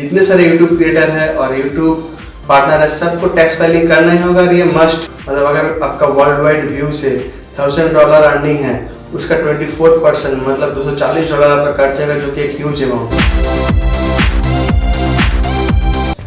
जितने सारे YouTube creator है और यूट्यूब पार्टनर है सबको टैक्स फाइलिंग करना ही होगा और ये मस्ट। मतलब अगर आपका वर्ल्ड वाइड व्यू से $1000 अर्निंग है उसका 24% मतलब $240 आपका कट जाएगा, जो कि एक ह्यूज अमाउंट है।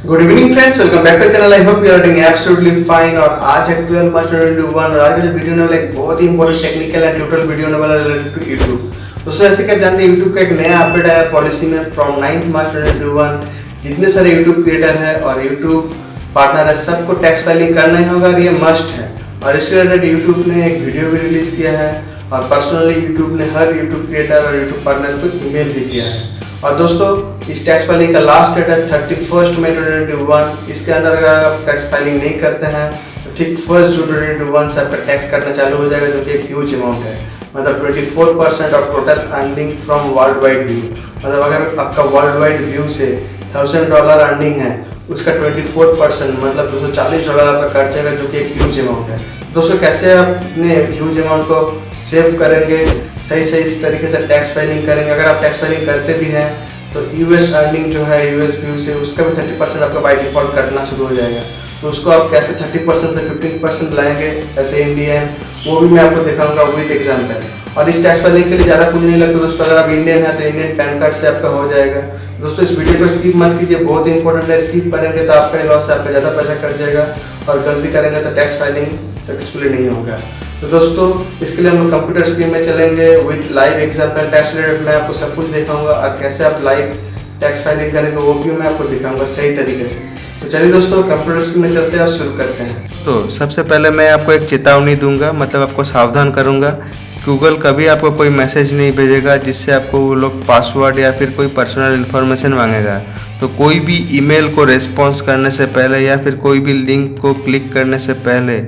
Good evening friends, welcome back to channel. I hope you are doing absolutely fine. और आज है 12 मार्च 2021 और आज का जो वीडियो होने वाला एक बहुत ही important technical and tutorial video होने वाला रिलेटेड टू यूट्यूब। दोस्तों जैसे कि आप जानते हैं यूट्यूब का एक नया अपडेट आया पॉलिसी में फ्रॉम 9 मार्च 2021। जितने सारे यूट्यूब क्रिएटर है और यूट्यूब पार्टनर है सबको टैक्स फाइलिंग करना ही होगा और ये मस्ट है। और इसके रिलेटेड यूट्यूब ने एक वीडियो भी रिलीज किया है और पर्सनली यूट्यूब ने हर यूट्यूब क्रिएटर और यूट्यूब पार्टनर को ईमेल भी किया है। और दोस्तों इस टैक्स फाइलिंग का लास्ट डेट है 31 मई 2021। इसके अंदर अगर आप टैक्स फाइलिंग नहीं करते हैं तो ठीक 1 जून 2021 से आपका टैक्स करना चालू हो जाएगा, जो कि एक ह्यूज अमाउंट है। मतलब 24% of total earning from world wide view. मतलब अगर आपका वर्ल्ड वाइड व्यू से $1000 अर्निंग है उसका 24% मतलब $240 आपका कट जाएगा, जो कि एक ह्यूज अमाउंट है। दोस्तों कैसे आप अपने ह्यूज अमाउंट को सेव करेंगे, सही इस तरीके से टैक्स फाइलिंग करेंगे। अगर आप टैक्स फाइलिंग करते भी हैं तो यूएस अर्निंग जो है यूएस व्यू से उसका भी 30% आपका बाई डिफॉल्ट कटना शुरू हो जाएगा। तो उसको आप कैसे 30% से 15% लाएंगे ऐसे इंडियन, वो भी मैं आपको दिखाऊंगा विद एग्जाम्पल। और इस टैक्स फाइलिंग के लिए ज़्यादा कुछ नहीं लगता दोस्तों। अगर आप इंडियन है तो इंडियन पैन कार्ड से आपका हो जाएगा। दोस्तों इस वीडियो को स्किप मत कीजिए, बहुत ही इंपॉर्टेंट है। स्किप करेंगे तो आपका लॉस है, आपका ज़्यादा पैसा कट जाएगा और गलती करेंगे तो टैक्स फाइलिंग सक्सेसफुली नहीं होगा। तो दोस्तों इसके लिए हम लोग कंप्यूटर स्क्रीन में चलेंगे with live example tax related. मैं आपको सब कुछ दिखाऊंगा और कैसे आप लाइव टैक्स फाइलिंग करेंगे वो भी मैं आपको दिखाऊंगा सही तरीके से। तो चलिए दोस्तों कंप्यूटर स्क्रीन में चलते हैं और शुरू करते हैं। तो सबसे पहले मैं आपको एक चेतावनी दूंगा, मतलब आपको सावधान करूंगा। गूगल कभी आपको कोई मैसेज नहीं भेजेगा जिससे आपको वो लोग पासवर्ड या फिर कोई पर्सनल इन्फॉर्मेशन मांगेगा। तो कोई भी ईमेल को रिस्पॉन्स करने से पहले या फिर कोई भी लिंक को क्लिक करने से पहले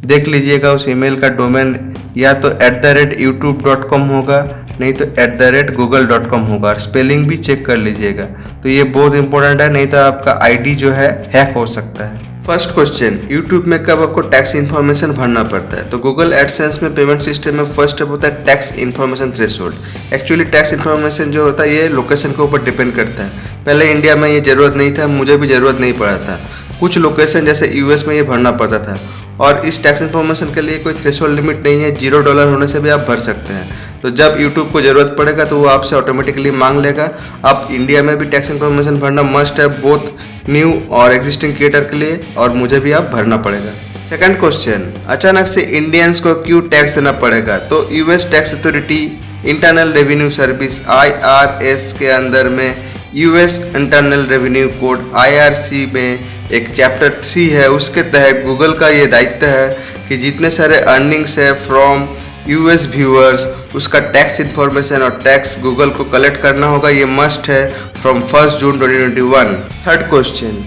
देख लीजिएगा उस ईमेल का डोमेन या तो @youtube.com होगा, नहीं तो @google.com होगा। और स्पेलिंग भी चेक कर लीजिएगा। तो ये बहुत इंपॉर्टेंट है, नहीं तो आपका आईडी जो है हैक हो सकता है। फर्स्ट क्वेश्चन, यूट्यूब में कब आपको टैक्स इन्फॉर्मेशन भरना पड़ता है? तो गूगल एडसेंस में पेमेंट सिस्टम में फर्स्ट स्टेप होता है tax information threshold. Actually tax information जो होता है ये लोकेशन के ऊपर डिपेंड करता है। पहले इंडिया में ये ज़रूरत नहीं था, मुझे भी ज़रूरत नहीं पड़ा था। कुछ लोकेशन जैसे यूएस में ये भरना पड़ता था। और इस टैक्स इन्फॉर्मेशन के लिए कोई थ्रेशोल्ड लिमिट नहीं है, $0 होने से भी आप भर सकते हैं। तो जब यूट्यूब को ज़रूरत पड़ेगा तो वो आपसे ऑटोमेटिकली मांग लेगा। आप इंडिया में भी टैक्स इन्फॉर्मेशन भरना मस्ट है, बोथ न्यू और एग्जिस्टिंग क्रिएटर के लिए, और मुझे भी आप भरना पड़ेगा। सेकंड क्वेश्चन, अचानक से इंडियंस को क्यों टैक्स देना पड़ेगा? तो US tax authority internal revenue service IRS के अंदर में US internal revenue code IRC में एक चैप्टर 3 है, उसके तहत गूगल का ये दायित्व है कि जितने सारे अर्निंग्स है फ्रॉम यूएस व्यूअर्स उसका टैक्स इन्फॉर्मेशन और टैक्स गूगल को कलेक्ट करना होगा। ये मस्ट है फ्रॉम 1 जून 2021। थर्ड क्वेश्चन,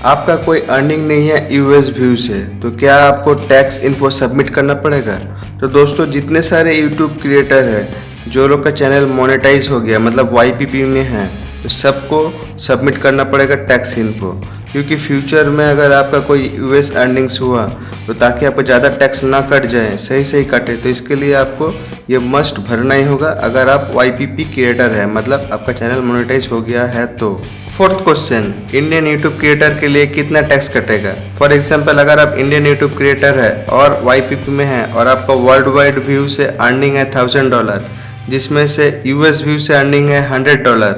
आपका कोई अर्निंग नहीं है यूएस व्यू से, तो क्या आपको टैक्स इन्फो सबमिट करना पड़ेगा? तो दोस्तों जितने सारे यूट्यूब क्रिएटर है जो लोग का चैनल मोनेटाइज हो गया मतलब YPP में है, तो सबको सबमिट करना पड़ेगा टैक्स इन्फो। क्योंकि फ्यूचर में अगर आपका कोई यूएस अर्निंग्स हुआ तो ताकि आपको ज़्यादा टैक्स ना कट जाए, सही कटे, तो इसके लिए आपको ये मस्ट भरना ही होगा अगर आप YPP क्रिएटर है, मतलब आपका चैनल मोनेटाइज हो गया है तो। Fourth question, Indian YouTube creator के लिए कितना टैक्स कटेगा? फॉर एग्जाम्पल अगर आप इंडियन यूट्यूब क्रिएटर है और YPP में है और आपका वर्ल्ड वाइड व्यू से अर्निंग है $1000, जिसमें से यूएस व्यू से अर्निंग है $100,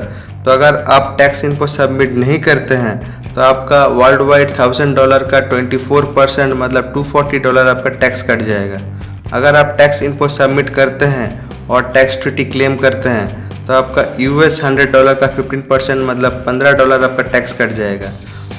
तो अगर आप टैक्स इनको सबमिट नहीं करते हैं तो आपका वर्ल्ड वाइड $1000 का 24% मतलब $240 आपका टैक्स कट जाएगा। अगर आप टैक्स इनको सबमिट करते हैं और टैक्स ट्रिटी क्लेम करते हैं तो आपका यूएस $100 का 15% मतलब $15 आपका टैक्स कट जाएगा।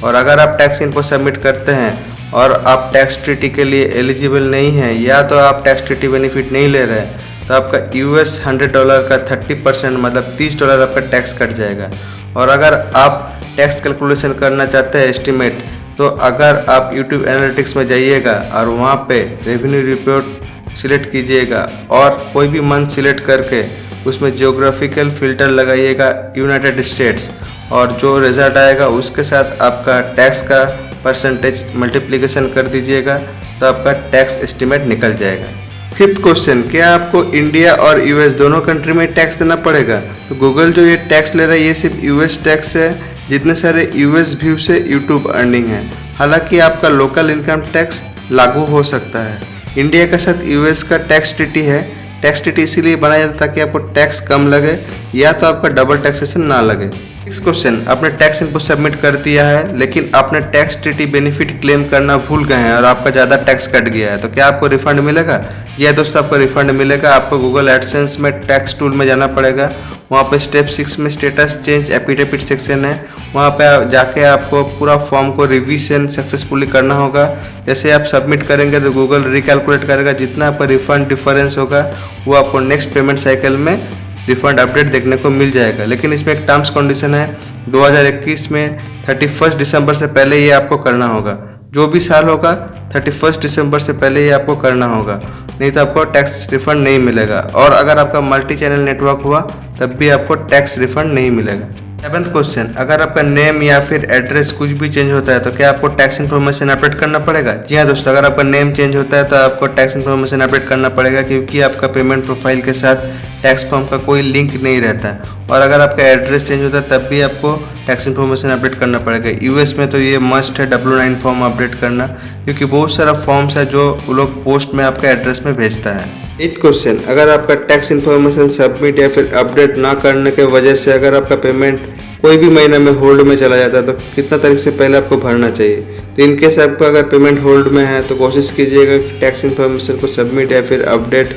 और अगर आप टैक्स इनको सबमिट करते हैं और आप टैक्स ट्रिटी के लिए एलिजिबल नहीं है या तो आप टैक्स ट्रिटी बेनिफिट नहीं ले रहे हैं तो आपका यूएस $100 का 30% मतलब $30 आपका टैक्स कट जाएगा। और अगर आप टैक्स कैलकुलेशन करना चाहते हैं एस्टिमेट, तो अगर आप YouTube एनालिटिक्स में जाइएगा और वहाँ पे रेवेन्यू रिपोर्ट सिलेक्ट कीजिएगा और कोई भी मंथ सिलेक्ट करके उसमें जियोग्राफिकल फिल्टर लगाइएगा यूनाइटेड स्टेट्स, और जो रिजल्ट आएगा उसके साथ आपका टैक्स का परसेंटेज मल्टीप्लिकेशन कर दीजिएगा तो आपका टैक्स एस्टिमेट निकल जाएगा। फिफ्थ क्वेश्चन, क्या आपको इंडिया और यूएस दोनों कंट्री में टैक्स देना पड़ेगा? तो गूगल जो ये टैक्स ले रहा है ये सिर्फ यूएस टैक्स है, जितने सारे यूएस व्यू से यूट्यूब अर्निंग है। हालांकि आपका लोकल इनकम टैक्स लागू हो सकता है। इंडिया के साथ यूएस का टैक्स ट्रीटी है। टैक्स ट्रीटी इसीलिए बनाया जाता है ताकि आपको टैक्स कम लगे या तो आपका डबल टैक्सेशन ना लगे। नेक्स्ट क्वेश्चन, आपने टैक्स इनपुट सबमिट कर दिया है लेकिन आपने टैक्स ट्रीटी बेनिफिट क्लेम करना भूल गए हैं और आपका ज़्यादा टैक्स कट गया है, तो क्या आपको रिफंड मिलेगा? यह दोस्तों आपको रिफंड मिलेगा। आपको गूगल एडसेंस में टैक्स टूल में जाना पड़ेगा। वहाँ पे स्टेप 6 में स्टेटस चेंज एफिडेविट सेक्शन है। वहाँ पे जाके आपको पूरा फॉर्म को रिवीजन सक्सेसफुली करना होगा। जैसे आप सबमिट करेंगे तो गूगल रिकैलकुलेट करेगा, जितना आपका रिफंड डिफरेंस होगा वो आपको नेक्स्ट पेमेंट साइकिल में रिफंड अपडेट देखने को मिल जाएगा। लेकिन इसमें एक टर्म्स कंडीशन है, 2021 में 31 दिसंबर से पहले ये आपको करना होगा। जो भी साल होगा 31 दिसंबर से पहले ये आपको करना होगा, नहीं तो आपको टैक्स रिफंड नहीं मिलेगा। और अगर आपका मल्टी चैनल नेटवर्क हुआ तब भी आपको टैक्स रिफंड नहीं मिलेगा। 7th क्वेश्चन, अगर आपका नेम या फिर एड्रेस कुछ भी चेंज होता है तो क्या आपको टैक्स इन्फॉर्मेशन अपडेट करना पड़ेगा? जी हाँ दोस्तों, अगर आपका नेम चेंज होता है तो आपको टैक्स इन्फॉर्मेशन अपडेट करना पड़ेगा, क्योंकि आपका पेमेंट प्रोफाइल के साथ टैक्स फॉर्म का कोई लिंक नहीं रहता है। और अगर आपका एड्रेस चेंज होता है तब भी आपको टैक्स इन्फॉर्मेशन अपडेट करना पड़ेगा। यूएस में तो ये मस्ट है W9 फॉर्म अपडेट करना, क्योंकि बहुत सारा फॉर्म्स है जो वो लोग पोस्ट में आपका एड्रेस में भेजता है। 8th क्वेश्चन, अगर आपका टैक्स इन्फॉर्मेशन सबमिट या फिर अपडेट ना करने के वजह से अगर आपका पेमेंट कोई भी महीना में होल्ड में चला जाता है तो कितना तारीख से पहले आपको भरना चाहिए? तो इनकेस आपका अगर पेमेंट होल्ड में है तो कोशिश कीजिएगा कि टैक्स इन्फॉर्मेशन को सबमिट या फिर अपडेट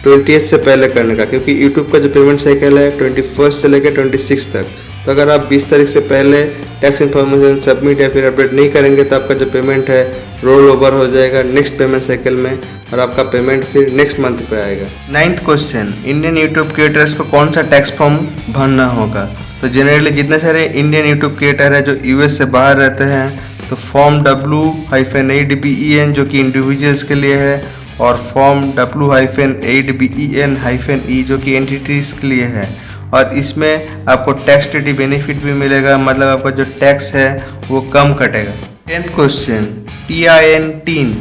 20th से पहले करने का, क्योंकि यूट्यूब का जो पेमेंट साइकिल है 21 से लेकर 26 तक। तो अगर आप 20 तारीख से पहले टैक्स इन्फॉर्मेशन सबमिट या फिर अपडेट नहीं करेंगे तो आपका जो पेमेंट है रोल ओवर हो जाएगा नेक्स्ट पेमेंट साइकिल में और आपका पेमेंट फिर नेक्स्ट मंथ पे आएगा। 9th question, Indian YouTube creators को कौन सा टैक्स फॉर्म भरना होगा? तो जनरली जितने सारे इंडियन यूट्यूब क्रिएटर है जो यूएस से बाहर रहते हैं तो फॉर्म W-8BEN जो कि इंडिविजुअल्स के लिए है, और फॉर्म W-8BEN-E जो कि एंटिटीज के लिए है। और इसमें आपको टैक्स ट्रीटी बेनिफिट भी मिलेगा, मतलब आपका जो टैक्स है वो कम कटेगा। 10th question, TIN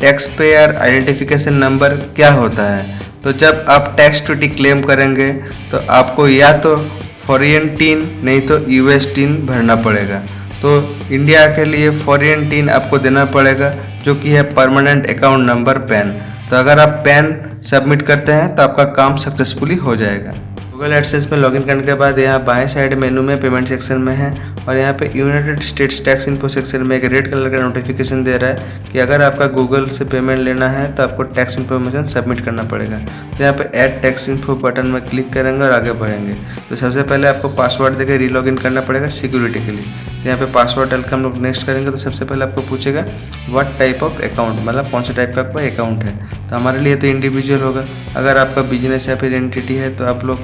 tax payer identification number क्या होता है? तो जब आप टैक्स ट्रीटी क्लेम करेंगे तो आपको या तो फॉरेन टीन नहीं तो यूएस टीन भरना पड़ेगा। तो इंडिया के लिए फॉरेन टीन आपको देना पड़ेगा जो कि है परमानेंट अकाउंट नंबर पैन। तो अगर आप पैन सबमिट करते हैं तो आपका काम सक्सेसफुली हो जाएगा। गूगल एडसेंस में लॉगिन करने के बाद यहाँ बाएं साइड मेनू में पेमेंट सेक्शन में है और यहाँ पे United states tax info section में एक रेड कलर का नोटिफिकेशन दे रहा है कि अगर आपका गूगल से पेमेंट लेना है तो आपको टैक्स इन्फॉर्मेशन सबमिट करना पड़ेगा। तो यहाँ पे ऐड टैक्स इन्फो बटन में क्लिक करेंगे और आगे बढ़ेंगे। तो सबसे पहले आपको पासवर्ड देकर रीलॉगिन करना पड़ेगा सिक्योरिटी के लिए। तो यहाँ पे पासवर्ड डालकर हम लोग नेक्स्ट करेंगे तो सबसे पहले आपको पूछेगा व्हाट टाइप ऑफ अकाउंट, मतलब कौन सा टाइप का आपका अकाउंट है। तो हमारे लिए तो इंडिविजुअल होगा। अगर आपका बिजनेस या फिर एंटिटी है तो आप लोग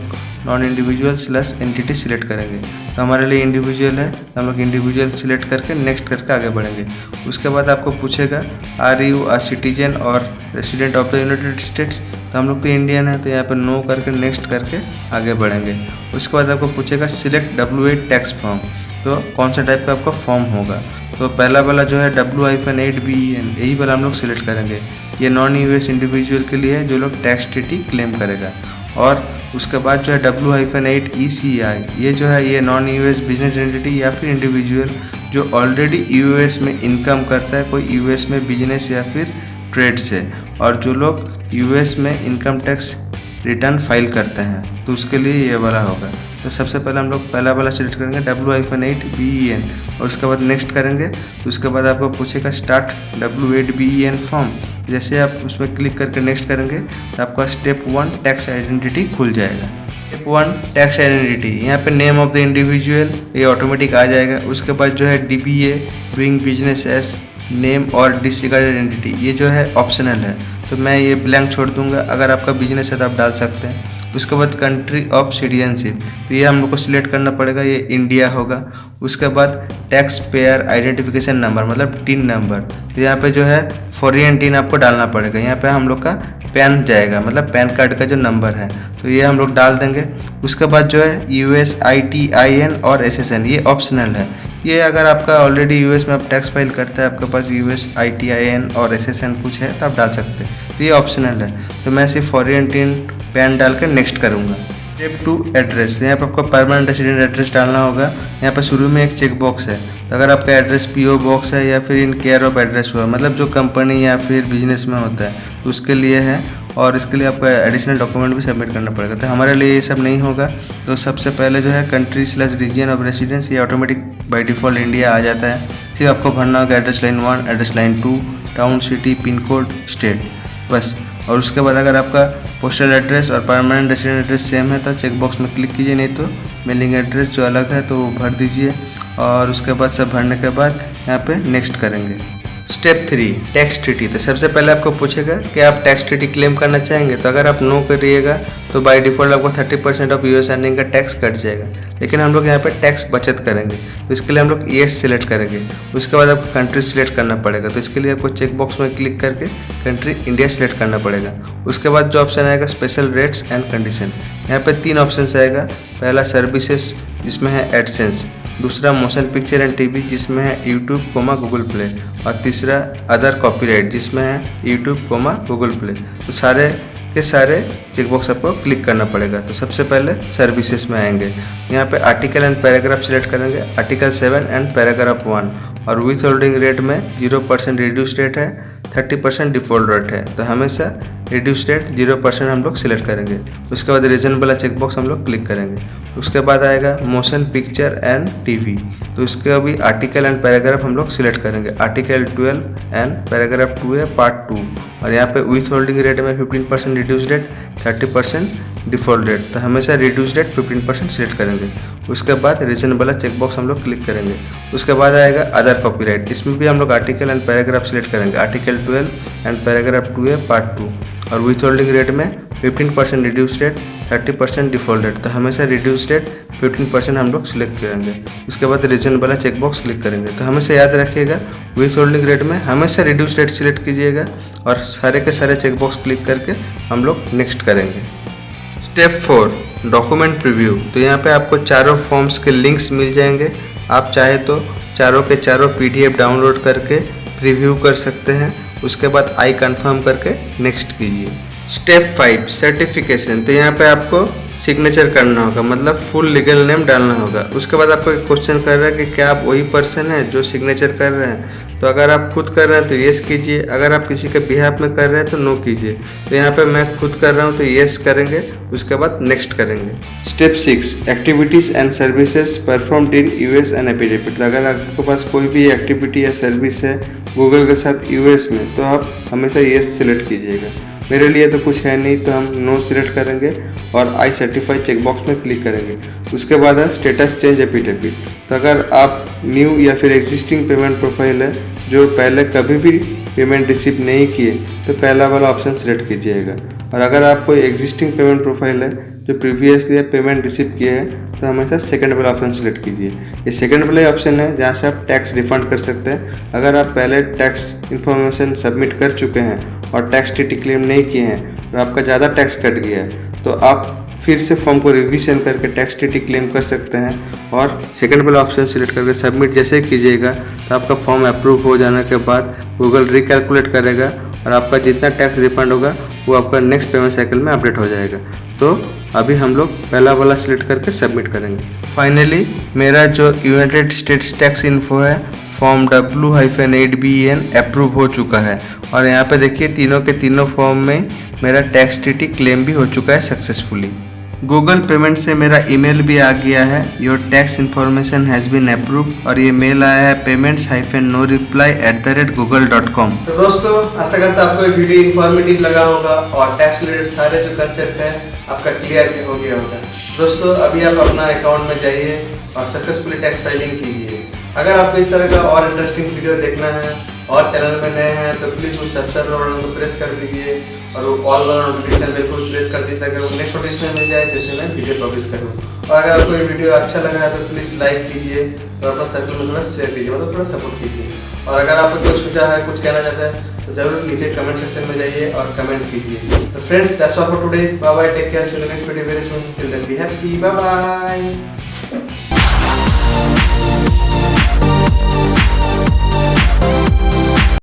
नॉन इंडिविजुअल / एंटिटी सिलेक्ट करेंगे। तो हमारे लिए इंडिविजुअल है तो हम लोग इंडिविजुअल सिलेक्ट करके नेक्स्ट करके आगे बढ़ेंगे। उसके बाद आपको पूछेगा आर यू अ सिटीजन और resident of the United states. तो हम लोग तो इंडियन है तो यहाँ पे नो करके नेक्स्ट करके आगे बढ़ेंगे। उसके बाद आपको पूछेगा सिलेक्ट W8 टैक्स फॉर्म, तो कौन सा टाइप का आपका फॉर्म होगा। तो पहला वाला जो है W-8BEN यही वाला हम लोग सिलेक्ट करेंगे। ये नॉन यूएस इंडिविजुअल के लिए है जो लोग टैक्स ट्रीटी क्लेम करेगा। और उसके बाद जो है W-8ECI ये जो है ये नॉन यूएस बिजनेस एंटिटी या फिर इंडिविजुअल जो ऑलरेडी यूएस में इनकम करता है, कोई यूएस में बिजनेस या फिर ट्रेड से, और जो लोग यूएस में इनकम टैक्स रिटर्न फाइल करते हैं तो उसके लिए ये वाला होगा। तो सबसे पहले हम लोग पहला वाला सिलेक्ट करेंगे W-8BEN और उसके बाद नेक्स्ट करेंगे। तो उसके बाद आपको पूछेगा स्टार्ट W-8BEN फॉर्म। जैसे आप उसमें क्लिक करके नेक्स्ट करेंगे तो आपका स्टेप 1 टैक्स आइडेंटिटी खुल जाएगा। स्टेप 1 टैक्स आइडेंटिटी, यहाँ पे नेम ऑफ द इंडिविजुअल ये ऑटोमेटिक आ जाएगा। उसके बाद जो है DBA doing business as name और डिसरिगार्डेड एंटिटी ये जो है ऑप्शनल है, तो मैं ये ब्लैंक छोड़ दूंगा। अगर आपका बिजनेस है तो आप डाल सकते हैं। उसके बाद कंट्री ऑफ सिटीजनशिप, तो ये हम लोग को सिलेक्ट करना पड़ेगा, ये इंडिया होगा। उसके बाद टैक्स पेयर आइडेंटिफिकेशन नंबर मतलब टिन नंबर, तो यहाँ पे जो है फॉरेन टिन आपको डालना पड़ेगा। यहाँ पे हम लोग का पैन जाएगा, मतलब पैन कार्ड का जो नंबर है, तो ये हम लोग डाल देंगे। उसके बाद जो है USITIN और SSN ये ऑप्शनल है। ये अगर आपका ऑलरेडी यूएस में आप टैक्स फाइल करते हैं, आपके पास USITIN और SSN कुछ है तो आप डाल सकते हैं, तो ये ऑप्शनल है। तो मैं सिर्फ फॉरेन टिन पैन डाल कर नेक्स्ट करूँगा। Step 2 address. यहाँ पे आपको परमानेंट रेसिडेंट एड्रेस डालना होगा। यहाँ पे शुरू में एक चेक बॉक्स है, तो अगर आपका एड्रेस पीओ बॉक्स है या फिर इन केयर ऑफ एड्रेस हुआ, मतलब जो कंपनी या फिर बिजनेस में होता है तो उसके लिए है, और इसके लिए आपको एडिशनल डॉक्यूमेंट भी सबमिट करना पड़ेगा। तो हमारे लिए ये सब नहीं होगा। तो सबसे पहले जो है कंट्री/रीजन ऑफ रेसिडेंस, ये ऑटोमेटिक बाय डिफ़ॉल्ट इंडिया आ जाता है। सिर्फ आपको भरना होगा address line 1, address line 2, town, city, pin code, state, बस। और उसके बाद अगर आपका पोस्टल एड्रेस और परमानेंट रेसिडेंट एड्रेस सेम है तो चेक बॉक्स में क्लिक कीजिए, नहीं तो मेलिंग एड्रेस जो अलग है तो वो भर दीजिए। और उसके बाद सब भरने के बाद यहाँ पे नेक्स्ट करेंगे। Step 3 tax treaty. तो सबसे पहले आपको पूछेगा कि आप टैक्स ट्रीटी क्लेम करना चाहेंगे, तो अगर आप नो करिएगा तो बाय डिफ़ॉल्ट आपको 30% ऑफ यूएस अर्निंग का टैक्स कट जाएगा। लेकिन हम लोग यहाँ पे टैक्स बचत करेंगे, तो इसके लिए हम लोग येस सिलेक्ट करेंगे। उसके बाद आपको कंट्री सिलेक्ट करना पड़ेगा, तो इसके लिए आपको चेक बॉक्स में क्लिक करके कंट्री इंडिया सिलेक्ट करना पड़ेगा। उसके बाद जो ऑप्शन आएगा स्पेशल रेट्स एंड कंडीशन, यहाँ पे 3 ऑप्शन आएगा। पहला सर्विसेज जिसमें है एडसेंस, दूसरा मोशन पिक्चर एंड टीवी जिसमें है यूट्यूब, गूगल प्ले, और तीसरा अदर कॉपीराइट जिसमें है यूट्यूब, गूगल प्ले। तो सारे के सारे चेकबॉक्स आपको क्लिक करना पड़ेगा। तो सबसे पहले सर्विसेज में आएंगे, यहाँ पे आर्टिकल एंड पैराग्राफ सिलेक्ट करेंगे, आर्टिकल 7 एंड पैराग्राफ 1, और विथ होल्डिंग रेट में 0% रिड्यूस रेट है, 30% डिफ़ॉल्ट रेट है। तो हमेशा रिड्यूस रेट 0% हम लोग सिलेक्ट करेंगे। उसके बाद रीजन वाला चेकबॉक्स हम लोग क्लिक करेंगे। उसके बाद आएगा मोशन पिक्चर एंड टीवी, तो इसका भी आर्टिकल एंड पैराग्राफ हम लोग सिलेक्ट करेंगे। आर्टिकल 12 एंड पैराग्राफ 2 है पार्ट 2, और यहाँ पे विथ होल्डिंग रेट में 15% रिड्यूस रेट, 30% डिफ़ॉल्ट रेट। तो हमेशा रिड्यूस रेट 15% सिलेक्ट करेंगे। उसके बाद रीजन वाला चेकबॉक्स हम लोग क्लिक करेंगे। उसके बाद आएगा अदर कॉपीराइट, इसमें भी हम लोग आर्टिकल एंड पैराग्राफ सिलेक्ट करेंगे। आर्टिकल 12 एंड पैराग्राफ 2 है पार्ट 2, और विथ होल्डिंग रेट में 15% रिड्यूस रेट, 30% डिफ़ॉल्ट रेट। तो हमेशा रिड्यूस रेट 15% हम लोग सिलेक्ट करेंगे। उसके बाद रीजन वाला चेकबॉक्स क्लिक करेंगे। तो हमेशा याद रखिएगा विथ होल्डिंग रेट में हमेशा रिड्यूस रेट सिलेक्ट कीजिएगा, और सारे के सारे चेकबॉक्स क्लिक करके हम लोग नेक्स्ट करेंगे। Step 4 document preview. तो यहाँ पे आपको चारों फॉर्म्स के लिंक्स मिल जाएंगे। आप चाहे तो चारों के चारों PDF डाउनलोड करके प्रीव्यू कर सकते हैं। उसके बाद आई कंफर्म करके नेक्स्ट कीजिए। Step 5 certification. तो यहाँ पे आपको सिग्नेचर करना होगा, मतलब फुल लीगल नेम डालना होगा। उसके बाद आपको एक क्वेश्चन कर रहा है कि क्या आप वही पर्सन हैं जो सिग्नेचर कर रहे हैं। तो अगर आप खुद कर रहे हैं तो येस कीजिए, अगर आप किसी के बिहाफ में कर रहे हैं तो नो कीजिए। तो यहाँ पे मैं खुद कर रहा हूँ तो येस करेंगे, उसके बाद नेक्स्ट करेंगे। Step 6 activities and services performed in US and affidavit. तो अगर आपके पास कोई भी एक्टिविटी या सर्विस है गूगल के साथ यूएस में, तो आप हमेशा येस सिलेक्ट कीजिएगा। मेरे लिए तो कुछ है नहीं, तो हम नो सिलेक्ट करेंगे और आई सर्टिफाई चेकबॉक्स में क्लिक करेंगे। उसके बाद है स्टेटस चेंज एफिडेविट। तो अगर आप न्यू या फिर एग्जिस्टिंग पेमेंट प्रोफाइल है जो पहले कभी भी पेमेंट रिसीव नहीं किए, तो पहला वाला ऑप्शन सिलेक्ट कीजिएगा। और अगर आप कोई एग्जिस्टिंग पेमेंट प्रोफाइल है जो प्रीवियसली पेमेंट रिसीव किए हैं, तो हमेशा सेकंड वाला ऑप्शन सिलेक्ट कीजिए। ये सेकंड वाला ऑप्शन है जहाँ से आप टैक्स रिफंड कर सकते हैं। अगर आप पहले टैक्स इन्फॉर्मेशन सबमिट कर चुके हैं और टैक्स टीटी क्लेम नहीं किए हैं और आपका ज़्यादा टैक्स कट गया है, तो आप फिर से फॉर्म को रिवीजन करके टैक्स टीटी क्लेम कर सकते हैं। और सेकंड वाला ऑप्शन सिलेक्ट करके सबमिट जैसे कीजिएगा, तो आपका फॉर्म अप्रूव हो जाने के बाद गूगल रिकैलकुलेट करेगा और आपका जितना टैक्स रिफंड होगा वो आपका नेक्स्ट पेमेंट साइकिल में अपडेट हो जाएगा। तो अभी हम लोग पहला वाला सिलेक्ट करके सबमिट करेंगे। फाइनली मेरा जो यूनाइटेड स्टेट्स टैक्स इन्फो है फॉर्म W-8BEN अप्रूव हो चुका है। और यहाँ पे देखिए तीनों के तीनों फॉर्म में मेरा टैक्स टीटी क्लेम भी हो चुका है सक्सेसफुली। गूगल पेमेंट से मेरा ईमेल भी आ गया है, your tax information has been approve, और ये मेल आया है payments-no-reply@google.com। तो दोस्तों आशा करता हूं आपको ये वीडियो इन्फॉर्मेटिव लगा होगा और टैक्स रिलेटेड सारे जो कंसेप्ट है आपका क्लियर हो गया होगा। दोस्तों अभी आप अपना अकाउंट में जाइए और सक्सेसफुली टैक्स फाइलिंग कीजिए। अगर आपको इस तरह का और इंटरेस्टिंग वीडियो देखना है और चैनल में नए हैं तो प्लीज़ उस सब्सक्राइब बटन को प्रेस कर दीजिए और वो ऑल वाला नोटिफिकेशन बिल्कुल प्रेस कर दीजिए ताकि वो नेक्स्ट नोटिफिकेशन मिल जाए जैसे मैं वीडियो पब्लिश करूँ। और अगर आपको ये वीडियो अच्छा लगा है तो प्लीज़ लाइक कीजिए और अपना सर्कल में थोड़ा शेयर कीजिए, मतलब थोड़ा सपोर्ट कीजिए। और अगर आपको कुछ सुझाव है, कुछ कहना चाहता है तो जरूर नीचे कमेंट सेक्शन में जाइए और कमेंट कीजिए। तो friends that's all for today, bye bye, take care, see you next video very soon, till then be happy, bye bye.